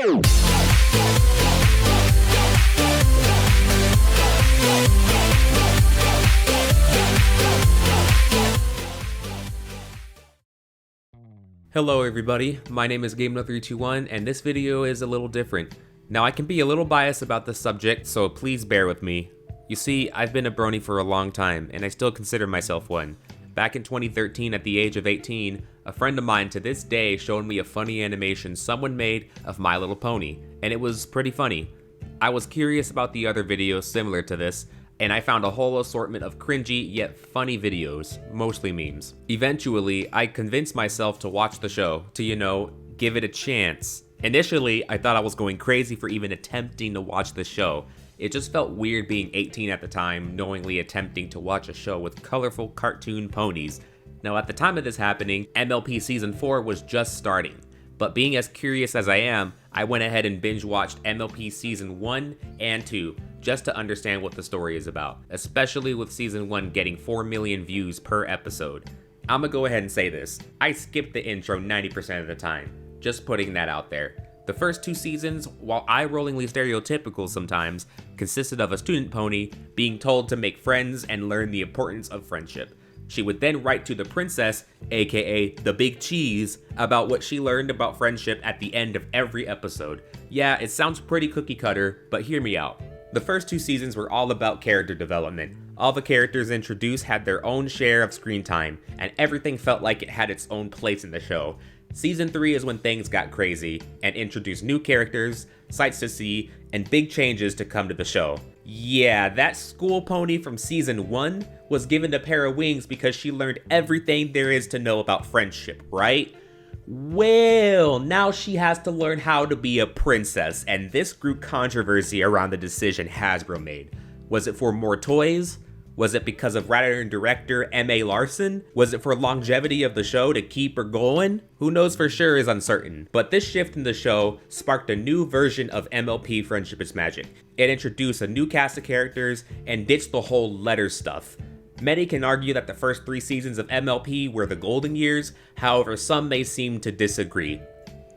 Hello everybody, my name is GameNo321 and this video is a little different. Now I can be a little biased about this subject, so please bear with me. You see, I've been a brony for a long time and I still consider myself one. Back in 2013 at the age of 18, a friend of mine to this day showed me a funny animation someone made of My Little Pony, and it was pretty funny. I was curious about the other videos similar to this, and I found a whole assortment of cringy yet funny videos, mostly memes. Eventually, I convinced myself to watch the show, to, give it a chance. Initially, I thought I was going crazy for even attempting to watch the show. It just felt weird being 18 at the time, knowingly attempting to watch a show with colorful cartoon ponies. Now at the time of this happening, MLP Season 4 was just starting. But being as curious as I am, I went ahead and binge watched MLP Season 1 and 2, just to understand what the story is about, especially with Season 1 getting 4 million views per episode. I'ma go ahead and say this, I skipped the intro 90% of the time, just putting that out there. The first 2 seasons, while eye-rollingly stereotypical sometimes, consisted of a student pony being told to make friends and learn the importance of friendship. She would then write to the princess, aka the Big Cheese, about what she learned about friendship at the end of every episode. Yeah, it sounds pretty cookie cutter, but hear me out. The first 2 seasons were all about character development. All the characters introduced had their own share of screen time, and everything felt like it had its own place in the show. Season 3 is when things got crazy, and introduced new characters, sights to see, and big changes to come to the show. Yeah, that school pony from Season 1 was given a pair of wings because she learned everything there is to know about friendship, right? Well, now she has to learn how to be a princess, and this grew controversy around the decision Hasbro made. Was it for more toys? Was it because of writer and director M.A. Larson? Was it for longevity of the show to keep her going? Who knows for sure is uncertain. But this shift in the show sparked a new version of MLP Friendship is Magic. It introduced a new cast of characters and ditched the whole letter stuff. Many can argue that the first 3 seasons of MLP were the golden years, however some may seem to disagree.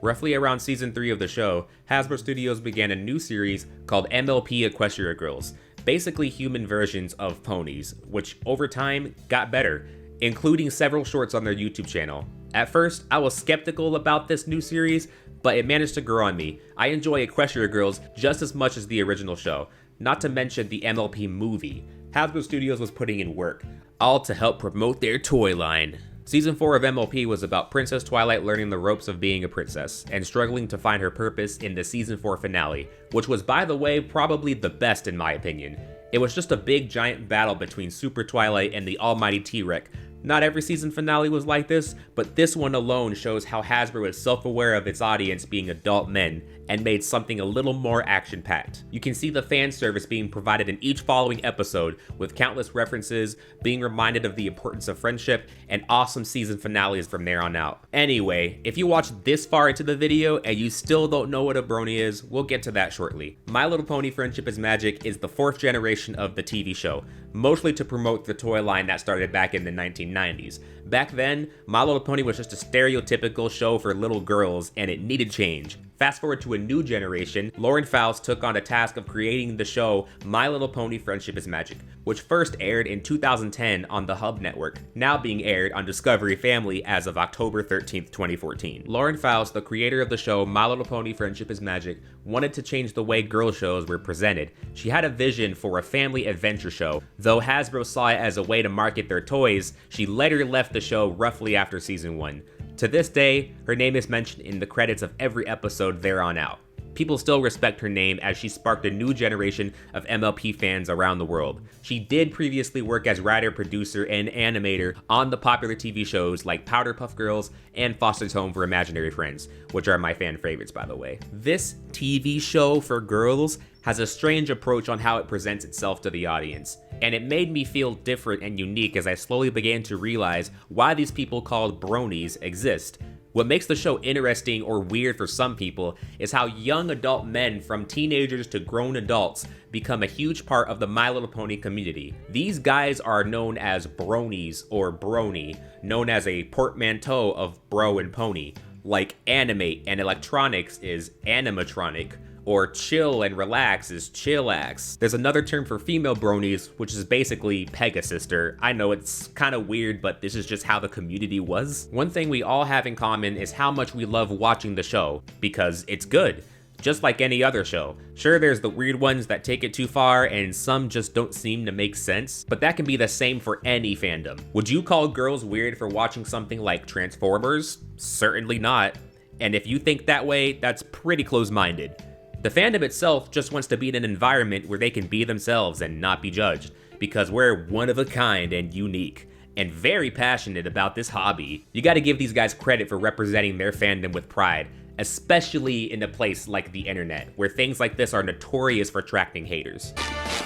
Roughly around Season 3 of the show, Hasbro Studios began a new series called MLP Equestria Girls, basically human versions of ponies, which over time got better, including several shorts on their YouTube channel. At first, I was skeptical about this new series, but it managed to grow on me. I enjoy Equestria Girls just as much as the original show, not to mention the MLP movie. Hasbro Studios was putting in work, all to help promote their toy line. Season 4 of MLP was about Princess Twilight learning the ropes of being a princess, and struggling to find her purpose in the Season 4 finale, which was, by the way, probably the best in my opinion. It was just a big giant battle between Super Twilight and the almighty T-Rex. Not every season finale was like this, but this one alone shows how Hasbro is self-aware of its audience being adult men, and made something a little more action-packed. You can see the fan service being provided in each following episode, with countless references, being reminded of the importance of friendship, and awesome season finales from there on out. Anyway, if you watched this far into the video and you still don't know what a brony is, we'll get to that shortly. My Little Pony Friendship is Magic is the 4th generation of the TV show, mostly to promote the toy line that started back in the 1990s. Back then, My Little Pony was just a stereotypical show for little girls, and it needed change. Fast forward to a new generation, Lauren Faust took on the task of creating the show My Little Pony Friendship is Magic, which first aired in 2010 on the Hub Network, now being aired on Discovery Family as of October 13th, 2014. Lauren Faust, the creator of the show My Little Pony Friendship is Magic, wanted to change the way girl shows were presented. She had a vision for a family adventure show. Though Hasbro saw it as a way to market their toys, she later left the show roughly after Season 1. To this day, her name is mentioned in the credits of every episode there on out. People still respect her name as she sparked a new generation of MLP fans around the world. She did previously work as writer, producer, and animator on the popular TV shows like Powderpuff Girls and Foster's Home for Imaginary Friends, which are my fan favorites, by the way. This TV show for girls has a strange approach on how it presents itself to the audience, and it made me feel different and unique as I slowly began to realize why these people called bronies exist. What makes the show interesting or weird for some people is how young adult men, from teenagers to grown adults, become a huge part of the My Little Pony community. These guys are known as bronies or brony, known as a portmanteau of bro and pony. like animate and electronics is animatronic, or chill and relax is chillax. There's another term for female bronies, which is basically Pegasister. I know it's kind of weird, but this is just how the community was. One thing we all have in common is how much we love watching the show, because it's good. Just like any other show. Sure, there's the weird ones that take it too far, and some just don't seem to make sense, but that can be the same for any fandom. Would you call girls weird for watching something like Transformers? Certainly not. And if you think that way, that's pretty close-minded. The fandom itself just wants to be in an environment where they can be themselves and not be judged, because we're one of a kind and unique, and very passionate about this hobby. You gotta give these guys credit for representing their fandom with pride, especially in a place like the internet, where things like this are notorious for attracting haters.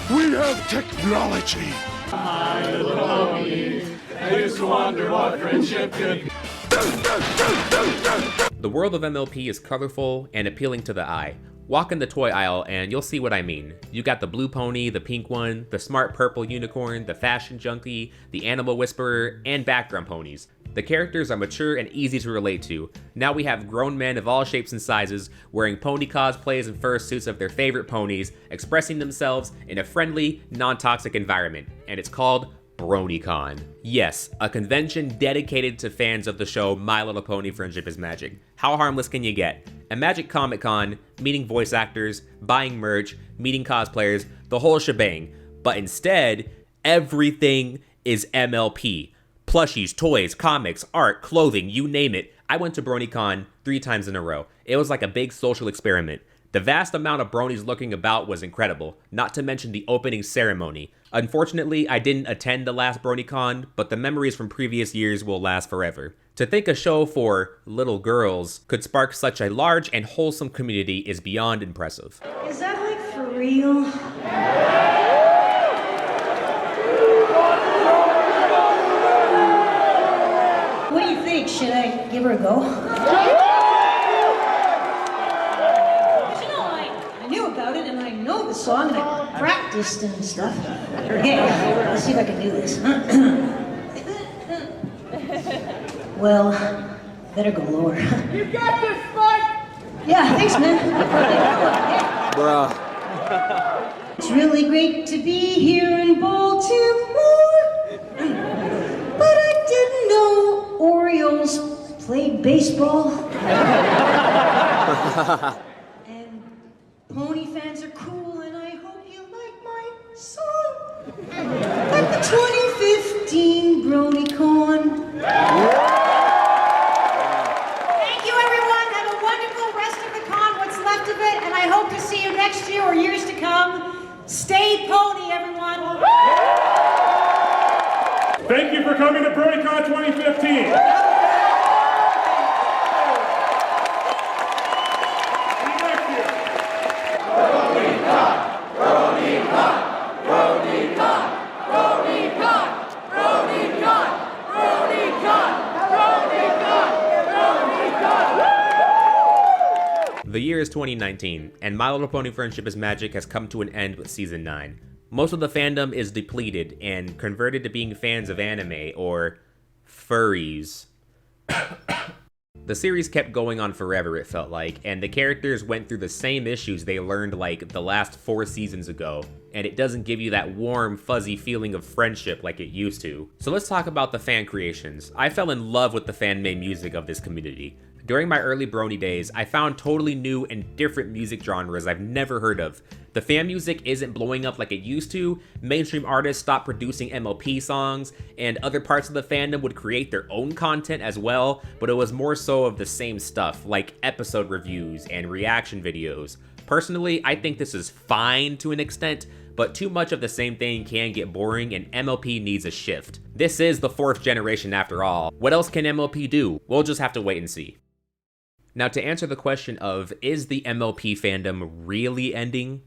We have technology! My little pony, I used to wonder what friendship could. The world of MLP is colorful and appealing to the eye. Walk in the toy aisle and you'll see what I mean. You got the blue pony, the pink one, the smart purple unicorn, the fashion junkie, the animal whisperer, and background ponies. The characters are mature and easy to relate to. Now we have grown men of all shapes and sizes wearing pony cosplays and fursuits of their favorite ponies, expressing themselves in a friendly, non-toxic environment, and it's called BronyCon. Yes, a convention dedicated to fans of the show My Little Pony Friendship is Magic. How harmless can you get? A Magic Comic Con, meeting voice actors, buying merch, meeting cosplayers, the whole shebang. But instead, everything is MLP. Plushies, toys, comics, art, clothing, you name it. I went to BronyCon 3 times in a row. It was like a big social experiment. The vast amount of bronies looking about was incredible, not to mention the opening ceremony. Unfortunately, I didn't attend the last BronyCon, but the memories from previous years will last forever. To think a show for little girls could spark such a large and wholesome community is beyond impressive. Is that like for real? What do you think? Should I give her a go? Because you know, I knew about it and I know the song and I practiced and stuff. Okay, let's see if I can do this. Well, better go lower. You got this, Mike! Yeah, thanks, man. Bruh. It's really great to be here in Baltimore, but I didn't know Orioles played baseball. And pony fans are cool, and I hope you like my song at the 2015 BronyCon. Thank you, everyone. Have a wonderful rest of the con, what's left of it, and I hope to see you next year or years to come. Stay pony, everyone. Thank you for coming to BronyCon 2015. The year is 2019, and My Little Pony Friendship is Magic has come to an end with Season 9. Most of the fandom is depleted and converted to being fans of anime, or furries. The series kept going on forever, it felt like, and the characters went through the same issues they learned like the last 4 seasons ago, and it doesn't give you that warm, fuzzy feeling of friendship like it used to. So let's talk about the fan creations. I fell in love with the fan-made music of this community. During my early Brony days, I found totally new and different music genres I've never heard of. The fan music isn't blowing up like it used to, mainstream artists stopped producing MLP songs, and other parts of the fandom would create their own content as well, but it was more so of the same stuff, like episode reviews and reaction videos. Personally, I think this is fine to an extent, but too much of the same thing can get boring and MLP needs a shift. This is the 4th generation after all. What else can MLP do? We'll just have to wait and see. Now, to answer the question of, is the MLP fandom really ending?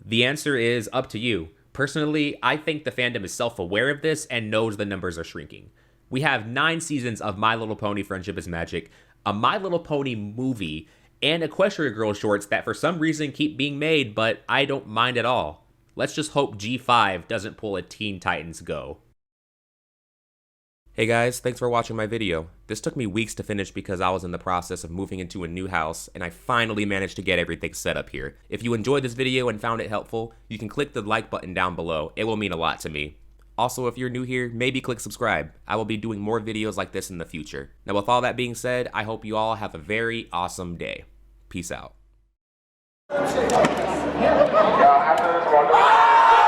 The answer is up to you. Personally, I think the fandom is self-aware of this and knows the numbers are shrinking. We have 9 seasons of My Little Pony Friendship is Magic, a My Little Pony movie, and Equestria Girl shorts that for some reason keep being made, but I don't mind at all. Let's just hope G5 doesn't pull a Teen Titans Go. Hey guys, thanks for watching my video. This took me weeks to finish because I was in the process of moving into a new house, and I finally managed to get everything set up here. If you enjoyed this video and found it helpful, you can click the like button down below. It will mean a lot to me. Also, if you're new here, maybe click subscribe. I will be doing more videos like this in the future. Now with all that being said, I hope you all have a very awesome day. Peace out. Yeah, after this one.